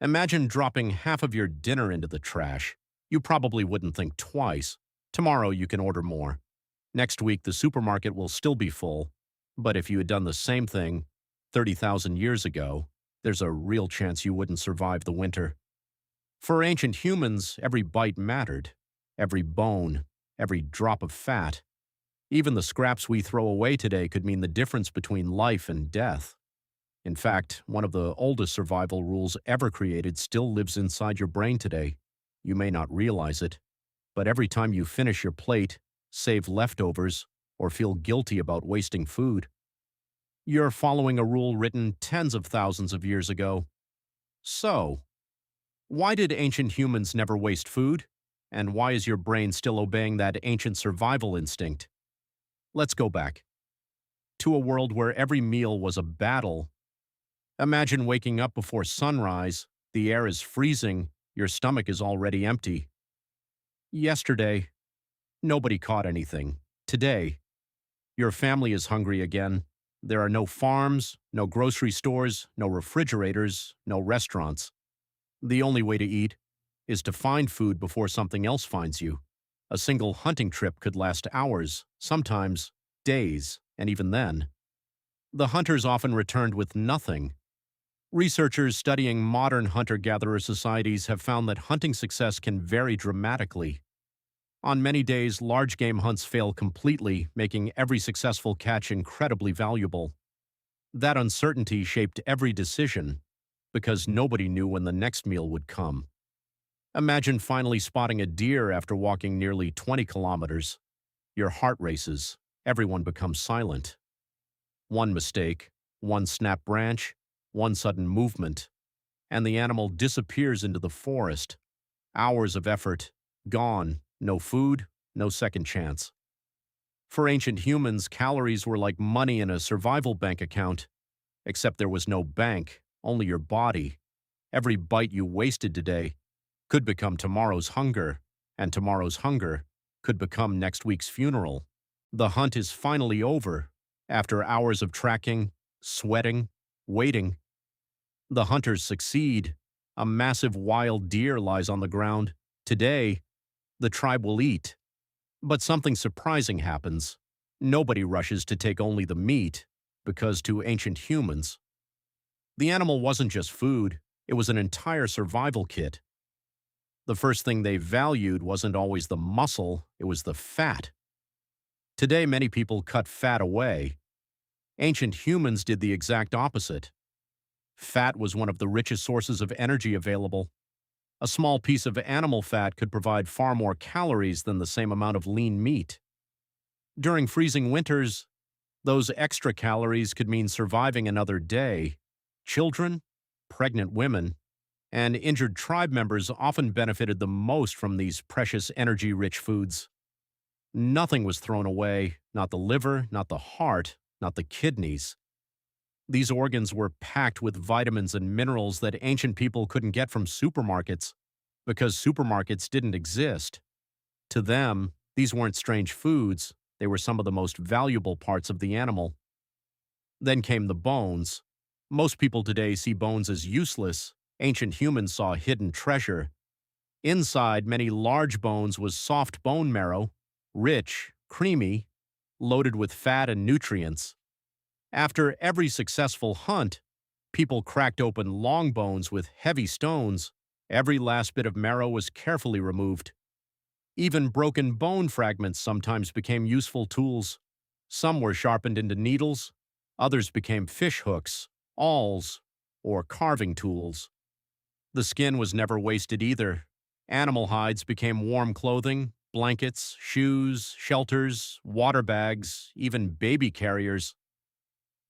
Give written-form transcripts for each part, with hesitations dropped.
Imagine dropping half of your dinner into the trash. You probably wouldn't think twice. Tomorrow you can order more. Next week the supermarket will still be full. But if you had done the same thing 30,000 years ago, there's a real chance you wouldn't survive the winter. For ancient humans, every bite mattered. Every bone, every drop of fat. Even the scraps we throw away today could mean the difference between life and death. In fact, one of the oldest survival rules ever created still lives inside your brain today. You may not realize it, but every time you finish your plate, save leftovers, or feel guilty about wasting food, you're following a rule written tens of thousands of years ago. So, why did ancient humans never waste food? And why is your brain still obeying that ancient survival instinct? Let's go back to a world where every meal was a battle. Imagine waking up before sunrise, the air is freezing, your stomach is already empty. Yesterday, nobody caught anything. Today, your family is hungry again. There are no farms, no grocery stores, no refrigerators, no restaurants. The only way to eat is to find food before something else finds you. A single hunting trip could last hours, sometimes days, and even then, the hunters often returned with nothing. Researchers studying modern hunter-gatherer societies have found that hunting success can vary dramatically. On many days, large game hunts fail completely, making every successful catch incredibly valuable. That uncertainty shaped every decision, because nobody knew when the next meal would come. Imagine finally spotting a deer after walking nearly 20 kilometers. Your heart races, everyone becomes silent. One mistake, one snap branch, one sudden movement, and the animal disappears into the forest. Hours of effort, gone, no food, no second chance. For ancient humans, calories were like money in a survival bank account, except there was no bank, only your body. Every bite you wasted today could become tomorrow's hunger, and tomorrow's hunger could become next week's funeral. The hunt is finally over. After hours of tracking, sweating, waiting, the hunters succeed. A massive wild deer lies on the ground. Today, the tribe will eat. But something surprising happens. Nobody rushes to take only the meat, because to ancient humans, the animal wasn't just food, it was an entire survival kit. The first thing they valued wasn't always the muscle, it was the fat. Today, many people cut fat away. Ancient humans did the exact opposite. Fat was one of the richest sources of energy available. A small piece of animal fat could provide far more calories than the same amount of lean meat. During freezing winters, those extra calories could mean surviving another day. Children, pregnant women, and injured tribe members often benefited the most from these precious energy-rich foods. Nothing was thrown away, not the liver, not the heart, not the kidneys. These organs were packed with vitamins and minerals that ancient people couldn't get from supermarkets, because supermarkets didn't exist. To them, these weren't strange foods, they were some of the most valuable parts of the animal. Then came the bones. Most people today see bones as useless. Ancient humans saw hidden treasure. Inside many large bones was soft bone marrow, rich, creamy, loaded with fat and nutrients. After every successful hunt, people cracked open long bones with heavy stones. Every last bit of marrow was carefully removed. Even broken bone fragments sometimes became useful tools. Some were sharpened into needles, others became fish hooks, awls, or carving tools. The skin was never wasted either. Animal hides became warm clothing, blankets, shoes, shelters, water bags, even baby carriers.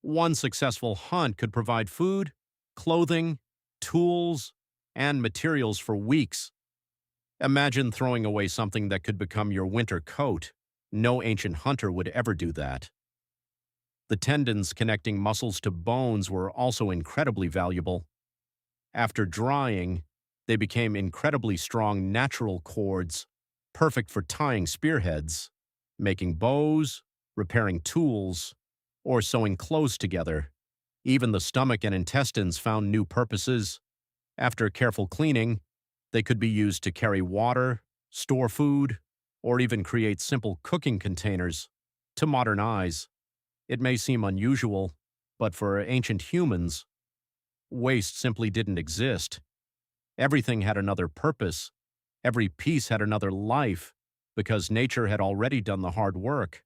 One successful hunt could provide food, clothing, tools, and materials for weeks. Imagine throwing away something that could become your winter coat. No ancient hunter would ever do that. The tendons connecting muscles to bones were also incredibly valuable. After drying, they became incredibly strong natural cords, perfect for tying spearheads, making bows, repairing tools, or sewing clothes together. Even the stomach and intestines found new purposes. After careful cleaning, they could be used to carry water, store food, or even create simple cooking containers. To modern eyes, it may seem unusual, but for ancient humans, waste simply didn't exist. Everything had another purpose. Every piece had another life, because nature had already done the hard work.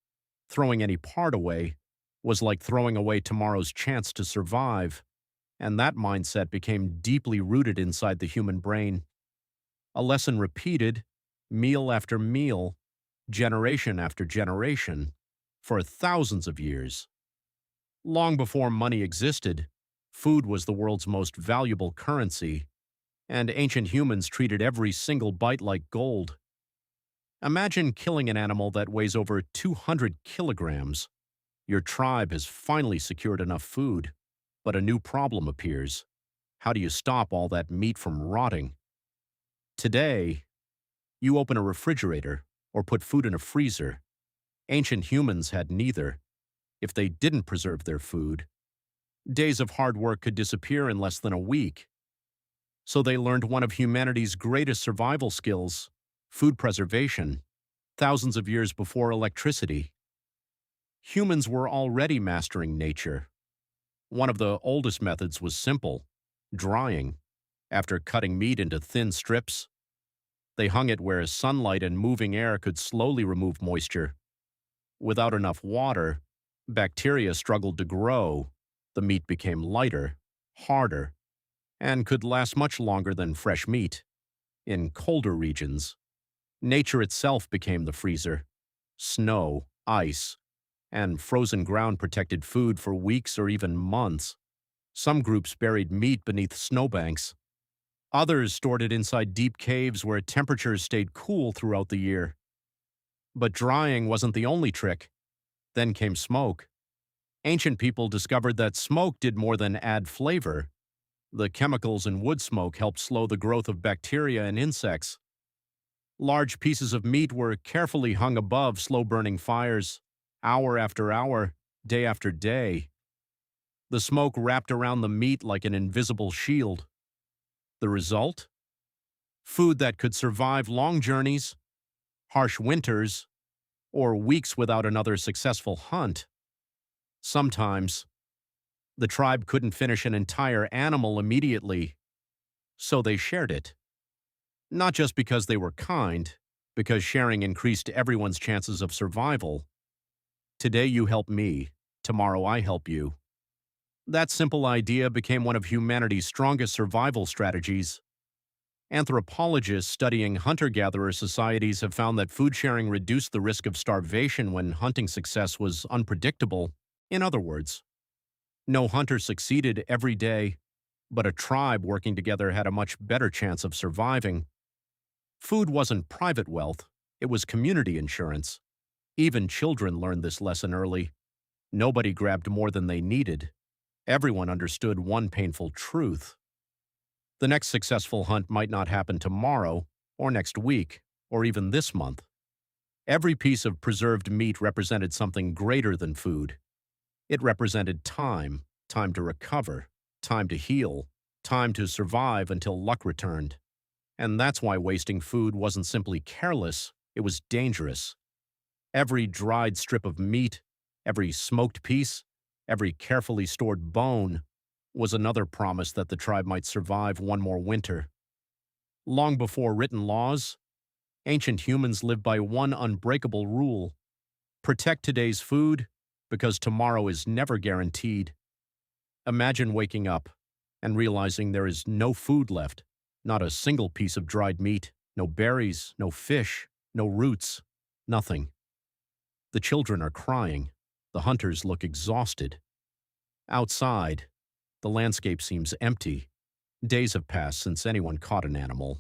Throwing any part away was like throwing away tomorrow's chance to survive, and that mindset became deeply rooted inside the human brain. A lesson repeated, meal after meal, generation after generation, for thousands of years. Long before money existed, food was the world's most valuable currency, and ancient humans treated every single bite like gold. Imagine killing an animal that weighs over 200 kilograms. Your tribe has finally secured enough food, but a new problem appears. How do you stop all that meat from rotting? Today, you open a refrigerator or put food in a freezer. Ancient humans had neither. If they didn't preserve their food, days of hard work could disappear in less than a week. So they learned one of humanity's greatest survival skills, food preservation, thousands of years before electricity. Humans were already mastering nature. One of the oldest methods was simple, drying. After cutting meat into thin strips, they hung it where sunlight and moving air could slowly remove moisture. Without enough water, bacteria struggled to grow. The meat became lighter, harder, and could last much longer than fresh meat. In colder regions, nature itself became the freezer. Snow, ice, and frozen ground protected food for weeks or even months. Some groups buried meat beneath snowbanks. Others stored it inside deep caves where temperatures stayed cool throughout the year. But drying wasn't the only trick. Then came smoke. Ancient people discovered that smoke did more than add flavor. The chemicals in wood smoke helped slow the growth of bacteria and insects. Large pieces of meat were carefully hung above slow-burning fires, hour after hour, day after day. The smoke wrapped around the meat like an invisible shield. The result? Food that could survive long journeys, harsh winters, or weeks without another successful hunt. Sometimes, the tribe couldn't finish an entire animal immediately, so they shared it. Not just because they were kind, because sharing increased everyone's chances of survival. Today you help me, tomorrow I help you. That simple idea became one of humanity's strongest survival strategies. Anthropologists studying hunter-gatherer societies have found that food sharing reduced the risk of starvation when hunting success was unpredictable. In other words, no hunter succeeded every day, but a tribe working together had a much better chance of surviving. Food wasn't private wealth, it was community insurance. Even children learned this lesson early. Nobody grabbed more than they needed. Everyone understood one painful truth. The next successful hunt might not happen tomorrow, or next week, or even this month. Every piece of preserved meat represented something greater than food. It represented time, time to recover, time to heal, time to survive until luck returned. And that's why wasting food wasn't simply careless, it was dangerous. Every dried strip of meat, every smoked piece, every carefully stored bone was another promise that the tribe might survive one more winter. Long before written laws, ancient humans lived by one unbreakable rule: protect today's food, because tomorrow is never guaranteed. Imagine waking up and realizing there is no food left, not a single piece of dried meat, no berries, no fish, no roots, nothing. The children are crying. The hunters look exhausted. Outside, the landscape seems empty. Days have passed since anyone caught an animal.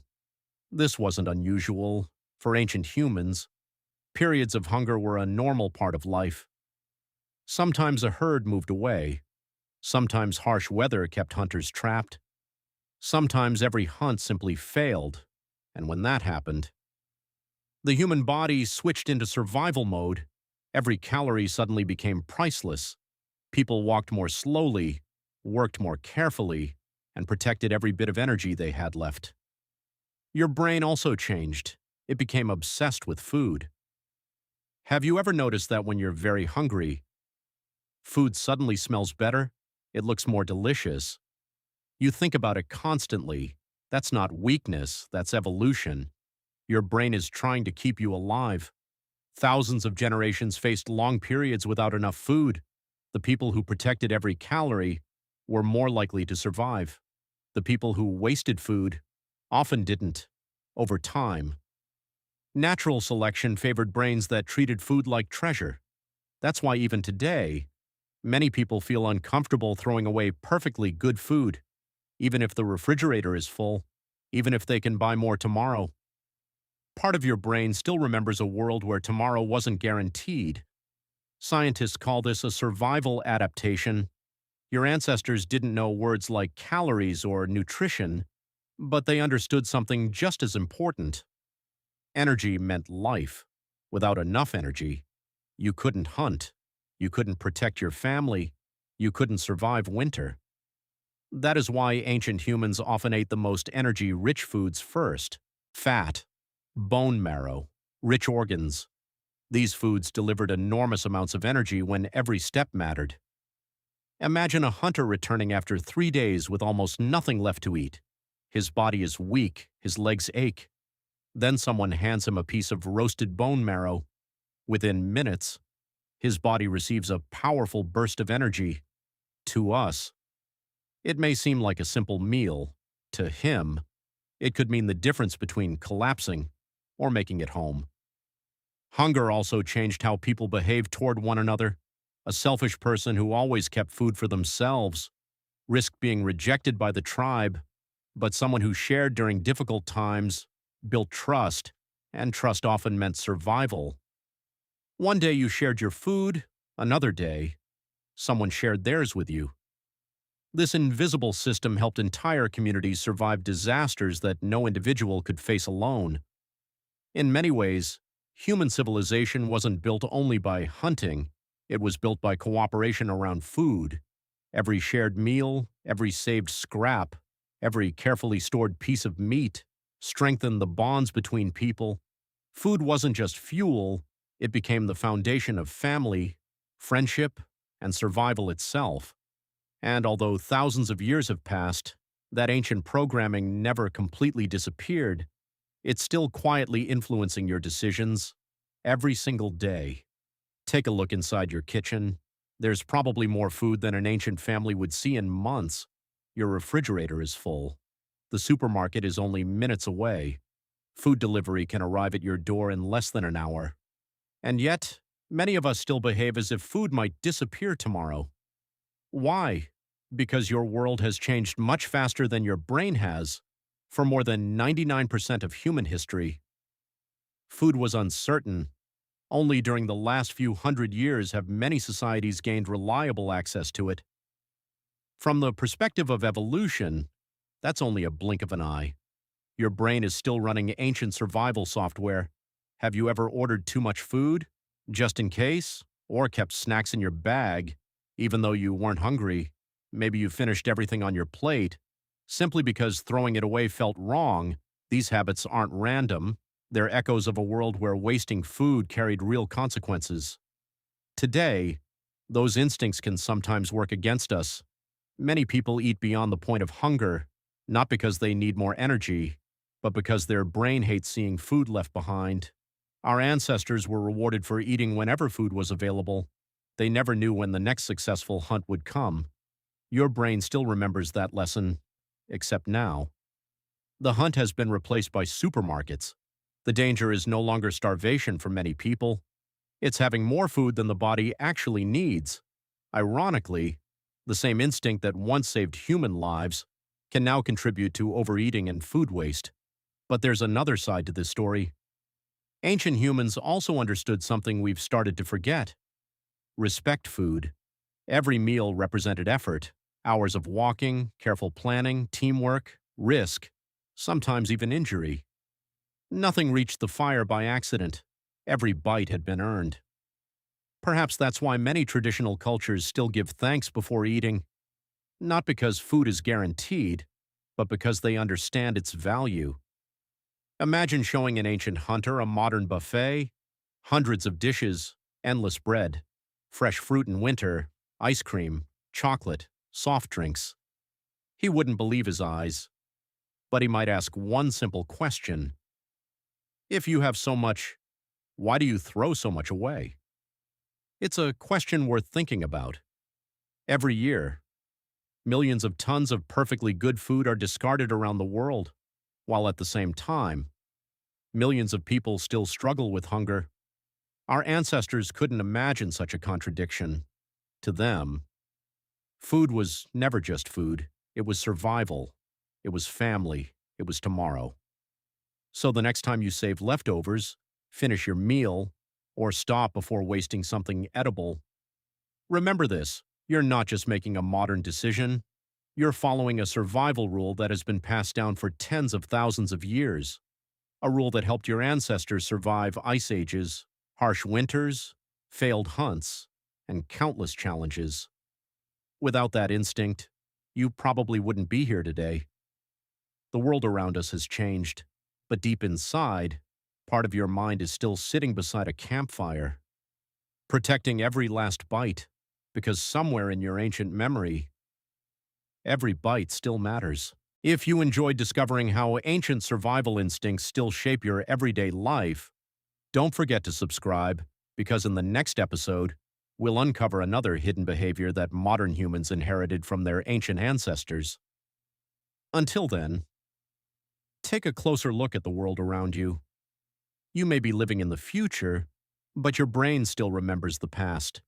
This wasn't unusual. For ancient humans, periods of hunger were a normal part of life. Sometimes a herd moved away. Sometimes harsh weather kept hunters trapped. Sometimes every hunt simply failed. And when that happened, the human body switched into survival mode. Every calorie suddenly became priceless. People walked more slowly, worked more carefully, and protected every bit of energy they had left. Your brain also changed. It became obsessed with food. Have you ever noticed that when you're very hungry, food suddenly smells better? It looks more delicious. You think about it constantly. That's not weakness, that's evolution. Your brain is trying to keep you alive. Thousands of generations faced long periods without enough food. The people who protected every calorie were more likely to survive. The people who wasted food often didn't. Over time, natural selection favored brains that treated food like treasure. That's why even today, many people feel uncomfortable throwing away perfectly good food, even if the refrigerator is full, even if they can buy more tomorrow. Part of your brain still remembers a world where tomorrow wasn't guaranteed. Scientists call this a survival adaptation. Your ancestors didn't know words like calories or nutrition, but they understood something just as important. Energy meant life. Without enough energy, you couldn't hunt, you couldn't protect your family, you couldn't survive winter. That is why ancient humans often ate the most energy-rich foods first: fat, bone marrow, rich organs. These foods delivered enormous amounts of energy when every step mattered. Imagine a hunter returning after 3 days with almost nothing left to eat. His body is weak, his legs ache. Then someone hands him a piece of roasted bone marrow. Within minutes, his body receives a powerful burst of energy. To us, it may seem like a simple meal. To him, it could mean the difference between collapsing or making it home. Hunger also changed how people behaved toward one another. A selfish person who always kept food for themselves risked being rejected by the tribe, but someone who shared during difficult times built trust, and trust often meant survival. One day you shared your food, another day, someone shared theirs with you. This invisible system helped entire communities survive disasters that no individual could face alone. In many ways, human civilization wasn't built only by hunting, it was built by cooperation around food. Every shared meal, every saved scrap, every carefully stored piece of meat strengthened the bonds between people. Food wasn't just fuel, it became the foundation of family, friendship, and survival itself. And although thousands of years have passed, that ancient programming never completely disappeared. It's still quietly influencing your decisions every single day. Take a look inside your kitchen. There's probably more food than an ancient family would see in months. Your refrigerator is full. The supermarket is only minutes away. Food delivery can arrive at your door in less than an hour. And yet, many of us still behave as if food might disappear tomorrow. Why? Because your world has changed much faster than your brain has. For more than 99% of human history, food was uncertain. Only during the last few hundred years have many societies gained reliable access to it. From the perspective of evolution, that's only a blink of an eye. Your brain is still running ancient survival software. Have you ever ordered too much food, just in case, or kept snacks in your bag, even though you weren't hungry? Maybe you finished everything on your plate. Simply because throwing it away felt wrong, these habits aren't random. They're echoes of a world where wasting food carried real consequences. Today, those instincts can sometimes work against us. Many people eat beyond the point of hunger, not because they need more energy, but because their brain hates seeing food left behind. Our ancestors were rewarded for eating whenever food was available. They never knew when the next successful hunt would come. Your brain still remembers that lesson, except now. The hunt has been replaced by supermarkets. The danger is no longer starvation for many people. It's having more food than the body actually needs. Ironically, the same instinct that once saved human lives can now contribute to overeating and food waste. But there's another side to this story. Ancient humans also understood something we've started to forget: respect food. Every meal represented effort, hours of walking, careful planning, teamwork, risk, sometimes even injury. Nothing reached the fire by accident. Every bite had been earned. Perhaps that's why many traditional cultures still give thanks before eating. not because food is guaranteed, but because they understand its value. Imagine showing an ancient hunter a modern buffet, hundreds of dishes, endless bread, fresh fruit in winter, ice cream, chocolate, soft drinks. He wouldn't believe his eyes, but he might ask one simple question. If you have so much, why do you throw so much away? It's a question worth thinking about. Every year, millions of tons of perfectly good food are discarded around the world, while at the same time, millions of people still struggle with hunger. Our ancestors couldn't imagine such a contradiction. To them, food was never just food. It was survival. It was family. It was tomorrow. So the next time you save leftovers, finish your meal, or stop before wasting something edible, remember this: you're not just making a modern decision, you're following a survival rule that has been passed down for tens of thousands of years, a rule that helped your ancestors survive ice ages, harsh winters, failed hunts, and countless challenges. Without that instinct, you probably wouldn't be here today. The world around us has changed, but deep inside, part of your mind is still sitting beside a campfire, protecting every last bite, because somewhere in your ancient memory, every bite still matters. If you enjoyed discovering how ancient survival instincts still shape your everyday life, don't forget to subscribe, because in the next episode, we'll uncover another hidden behavior that modern humans inherited from their ancient ancestors. Until then, take a closer look at the world around you. You may be living in the future, but your brain still remembers the past.